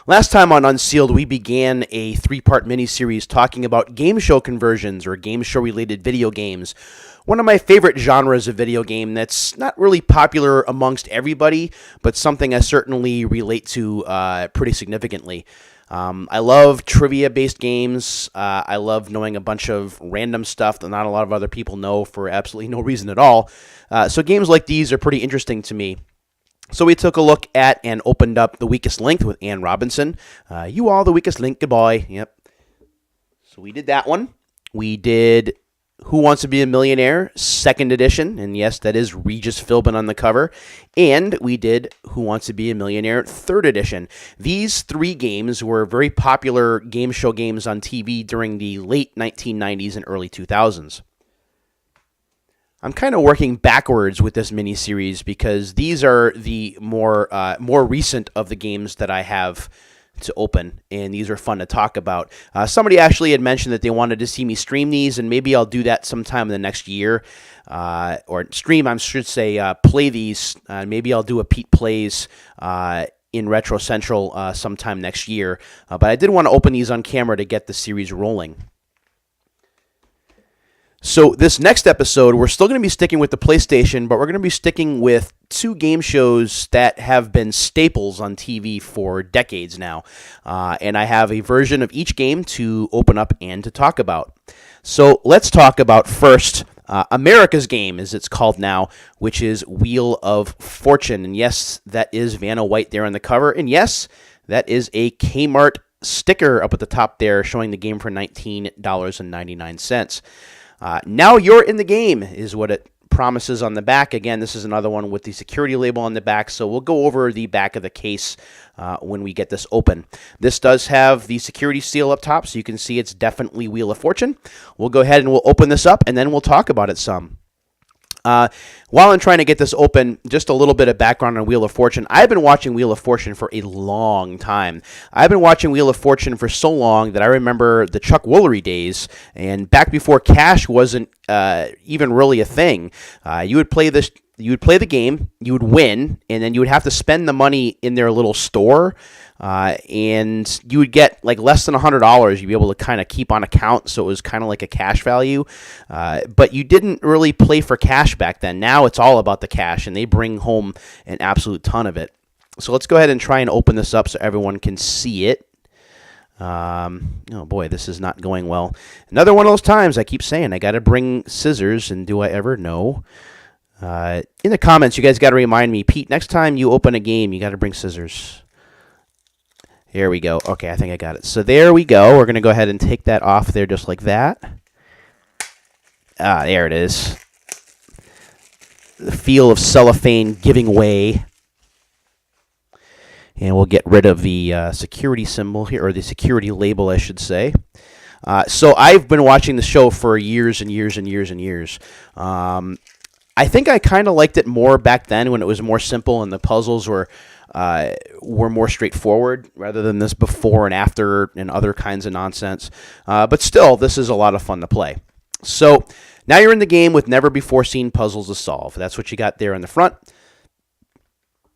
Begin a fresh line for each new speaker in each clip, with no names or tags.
Last time on Unsealed, we began a three-part miniseries talking about game show conversions or game show-related video games. One of my favorite genres of video game that's not really popular amongst everybody, but something I certainly relate to pretty significantly. I love trivia-based games. I love knowing a bunch of random stuff that not a lot of other people know for absolutely no reason at all. So games like these are pretty interesting to me. So we took a look at and opened up The Weakest Link with Ann Robinson. You all the weakest link, goodbye. Yep. So we did that one. We did Who Wants to Be a Millionaire, second edition. And yes, that is Regis Philbin on the cover. And we did Who Wants to Be a Millionaire, third edition. These three games were very popular game show games on TV during the late 1990s and early 2000s. I'm kind of working backwards with this mini-series because these are the more recent of the games that I have to open, and these are fun to talk about. Somebody actually had mentioned that they wanted to see me stream these, and maybe I'll do that sometime in the next year. Or stream, I should say, play these. Maybe I'll do a Pete Plays in Retro Central sometime next year. But I did want to open these on camera to get the series rolling. So this next episode, we're still going to be sticking with the PlayStation, but we're going to be sticking with two game shows that have been staples on TV for decades now. And I have a version of each game to open up and to talk about. So let's talk about first America's Game, as it's called now, which is Wheel of Fortune. And yes, that is Vanna White there on the cover. And yes, that is a Kmart sticker up at the top there showing the game for $19.99. Now you're in the game is what it promises on the back. Again, this is another one with the security label on the back, so we'll go over the back of the case when we get this open. This does have the security seal up top, so you can see it's definitely Wheel of Fortune. We'll go ahead and we'll open this up, and then we'll talk about it some. While I'm trying to get this open, just a little bit of background on Wheel of Fortune. I've been watching Wheel of Fortune for a long time. I've been watching Wheel of Fortune for so long that I remember the Chuck Woolery days, and back before cash wasn't even really a thing. You would play this. You would play the game, you would win, and then you would have to spend the money in their little store, and you would get like less than $100. You'd be able to kind of keep on account, so it was kind of like a cash value. But you didn't really play for cash back then. Now it's all about the cash, and they bring home an absolute ton of it. So let's go ahead and try and open this up so everyone can see it. Oh boy, this is not going well. Another one of those times I keep saying I got to bring scissors, and do I ever know? In the comments, you guys got to remind me, Pete, next time you open a game, you got to bring scissors. Here we go. Okay, I think I got it. So there we go. We're going to go ahead and take that off there just like that. There it is. The feel of cellophane giving way. And we'll get rid of the security symbol here, or the security label, I should say. So I've been watching the show for years and years and years and years. I think I kind of liked it more back then when it was more simple and the puzzles were more straightforward rather than this before and after and other kinds of nonsense. But still, this is a lot of fun to play. So now you're in the game with never-before-seen puzzles to solve. That's what you got there in the front.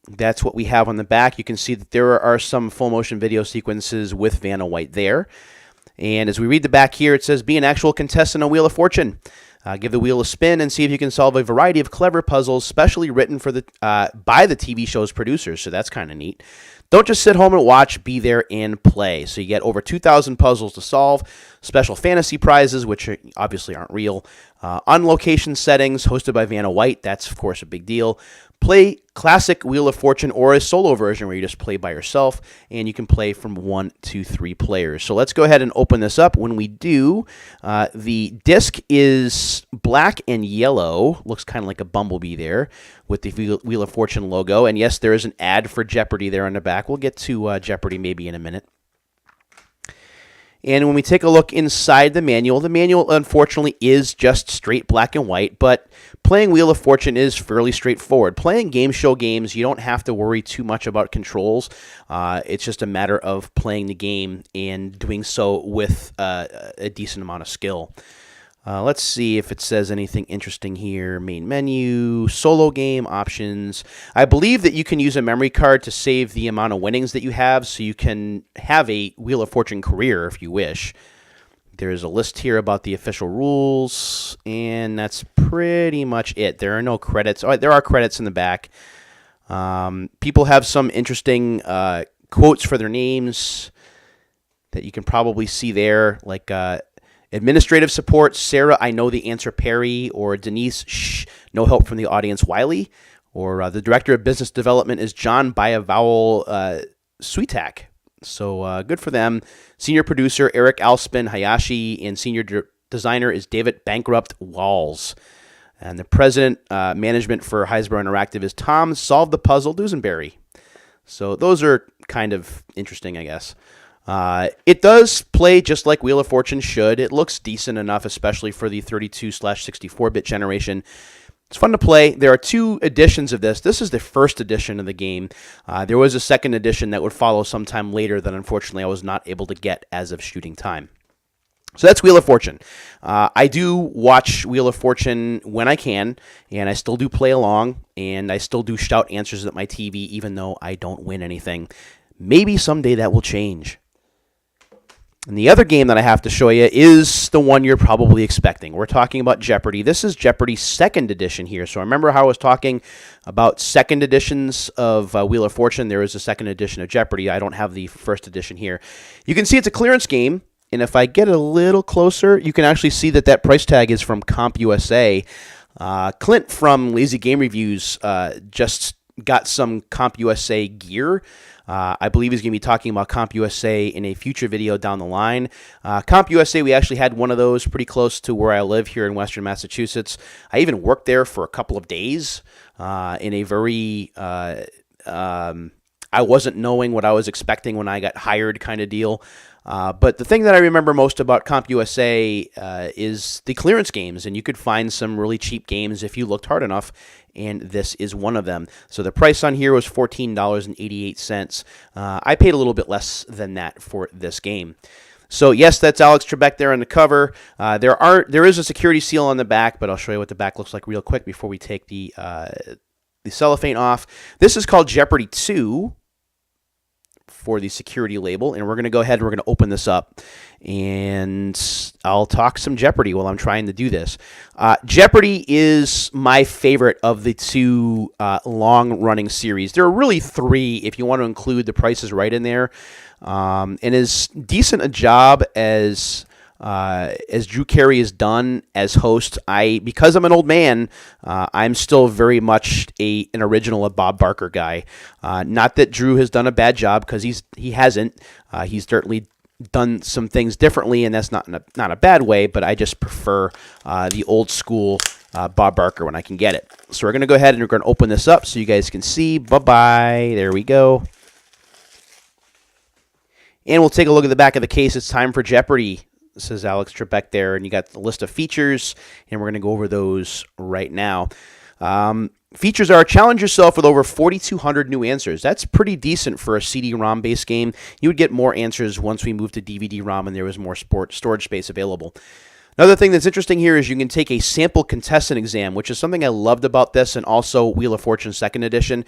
That's what we have on the back. You can see that there are some full-motion video sequences with Vanna White there. And as we read the back here, it says, be an actual contestant on Wheel of Fortune. Give the wheel a spin and see if you can solve a variety of clever puzzles specially written for by the TV show's producers. So that's kind of neat. Don't just sit home and watch, be there and play. So you get over 2,000 puzzles to solve, special fantasy prizes, which obviously aren't real, on location settings hosted by Vanna White. That's, of course, a big deal. Play classic Wheel of Fortune or a solo version where you just play by yourself, and you can play from 1 to 3 players. So let's go ahead and open this up. When we do, the disc is black and yellow. Looks kind of like a bumblebee there with the Wheel of Fortune logo. And yes, there is an ad for Jeopardy there on the back. We'll get to Jeopardy maybe in a minute. And when we take a look inside the manual unfortunately is just straight black and white, but playing Wheel of Fortune is fairly straightforward. Playing game show games, you don't have to worry too much about controls. It's just a matter of playing the game and doing so with a decent amount of skill. Let's see if it says anything interesting here. Main menu, solo game, options. I believe that you can use a memory card to save the amount of winnings that you have, so you can have a Wheel of Fortune career if you wish. There's a list here about the official rules, and that's pretty much it. There are no credits. Oh, there are credits in the back. People have some interesting quotes for their names that you can probably see there, like administrative support, Sarah, I know the answer, Perry, or Denise, shh, no help from the audience, Wiley, or the director of business development is John by a vowel, Sweetak. So good for them. Senior producer, Eric Alspin Hayashi, and senior designer is David Bankrupt Walls. And the president, management for Hasbro Interactive is Tom Solve the Puzzle Dusenberry. So those are kind of interesting, I guess. It does play just like Wheel of Fortune should. It looks decent enough, especially for the 32/64-bit generation. It's fun to play. There are 2 editions of this. This is the first edition of the game. There was a second edition that would follow sometime later that unfortunately I was not able to get as of shooting time. So that's Wheel of Fortune. I do watch Wheel of Fortune when I can, and I still do play along, and I still do shout answers at my TV even though I don't win anything. Maybe someday that will change. And the other game that I have to show you is the one you're probably expecting. We're talking about Jeopardy. This is Jeopardy's second edition here. So remember how I was talking about second editions of Wheel of Fortune? There is a second edition of Jeopardy. I don't have the first edition here. You can see it's a clearance game. And if I get a little closer, you can actually see that that price tag is from CompUSA. Clint from Lazy Game Reviews just got some CompUSA gear. I believe he's going to be talking about CompUSA in a future video down the line. CompUSA, we actually had one of those pretty close to where I live here in Western Massachusetts. I even worked there for a couple of days in a very, I wasn't knowing what I was expecting when I got hired kind of deal. But the thing that I remember most about CompUSA is the clearance games, and you could find some really cheap games if you looked hard enough, and this is one of them. So the price on here was $14.88. I paid a little bit less than that for this game. So yes, that's Alex Trebek there on the cover. There is a security seal on the back, but I'll show you what the back looks like real quick before we take the cellophane off. This is called Jeopardy 2. For the security label, and we're going to go ahead and we're going to open this up, and I'll talk some Jeopardy while I'm trying to do this. Jeopardy is my favorite of the 2 long-running series. There are really 3 if you want to include The Price is Right in there, and as decent a job as Drew Carey has done as host, because I'm an old man, I'm still very much an original of Bob Barker guy. Not that Drew has done a bad job, because he hasn't. He's certainly done some things differently, and that's not a bad way. But I just prefer the old school Bob Barker when I can get it. So we're gonna go ahead and we're gonna open this up so you guys can see. Bye. There we go. And we'll take a look at the back of the case. It's time for Jeopardy. Says Alex Trebek there, and you got the list of features, and we're going to go over those right now. Features are challenge yourself with over 4,200 new answers. That's pretty decent for a CD-ROM based game. You would get more answers once we moved to DVD-ROM and there was more storage space available. Another thing that's interesting here is you can take a sample contestant exam, which is something I loved about this, and also Wheel of Fortune 2nd Edition.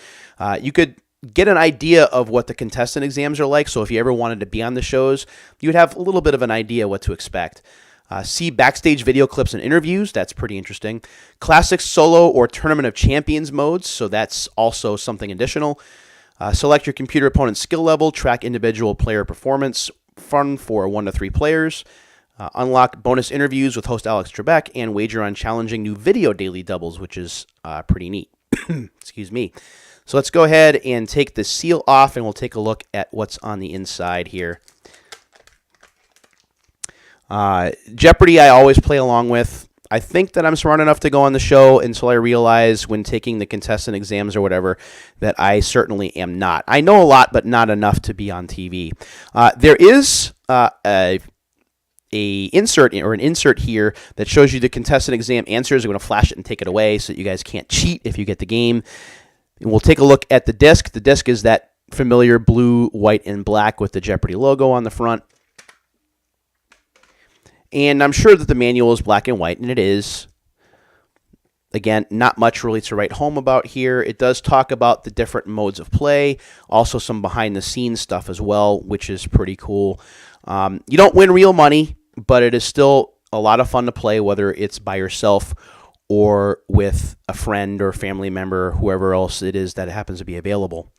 You could get an idea of what the contestant exams are like, so if you ever wanted to be on the shows, you would have a little bit of an idea what to expect. See backstage video clips and interviews. That's pretty interesting. Classic solo or Tournament of Champions modes, so that's also something additional. Select your computer opponent's skill level, track individual player performance, fun for 1 to 3 players. Unlock bonus interviews with host Alex Trebek, and wager on challenging new video daily doubles, which is pretty neat. Excuse me. So let's go ahead and take the seal off, and we'll take a look at what's on the inside here. Jeopardy I always play along with. I think that I'm smart enough to go on the show until I realize when taking the contestant exams or whatever that I certainly am not. I know a lot, but not enough to be on TV. There is an insert here that shows you the contestant exam answers. I'm going to flash it and take it away so that you guys can't cheat if you get the game. And we'll take a look at the disc. The disc is that familiar blue, white, and black with the Jeopardy logo on the front. And I'm sure that the manual is black and white, and it is. Again, not much really to write home about here. It does talk about the different modes of play, also some behind-the-scenes stuff as well, which is pretty cool. You don't win real money, but it is still a lot of fun to play, whether it's by yourself or with a friend or family member, whoever else it is that happens to be available.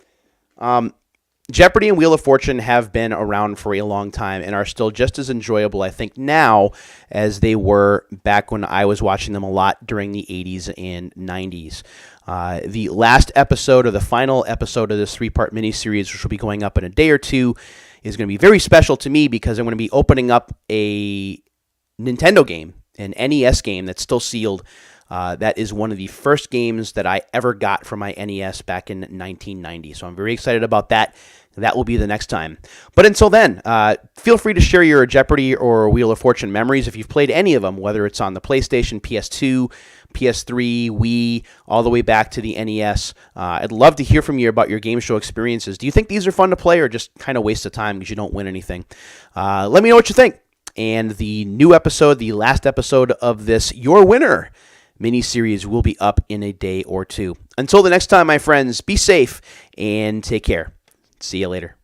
Jeopardy and Wheel of Fortune have been around for a long time and are still just as enjoyable, I think, now as they were back when I was watching them a lot during the 80s and 90s. The last episode, or the final episode of this three-part miniseries, which will be going up in a day or two, is going to be very special to me because I'm going to be opening up a Nintendo game, an NES game that's still sealed. That is one of the first games that I ever got from my NES back in 1990. So I'm very excited about that. That will be the next time. But until then, feel free to share your Jeopardy or Wheel of Fortune memories if you've played any of them, whether it's on the PlayStation, PS2, PS3, Wii, all the way back to the NES. I'd love to hear from you about your game show experiences. Do you think these are fun to play or just kind of waste of time because you don't win anything? Let me know what you think. And the new episode, the last episode of this Your Winner mini-series will be up in a day or two. Until the next time, my friends, be safe and take care. See you later.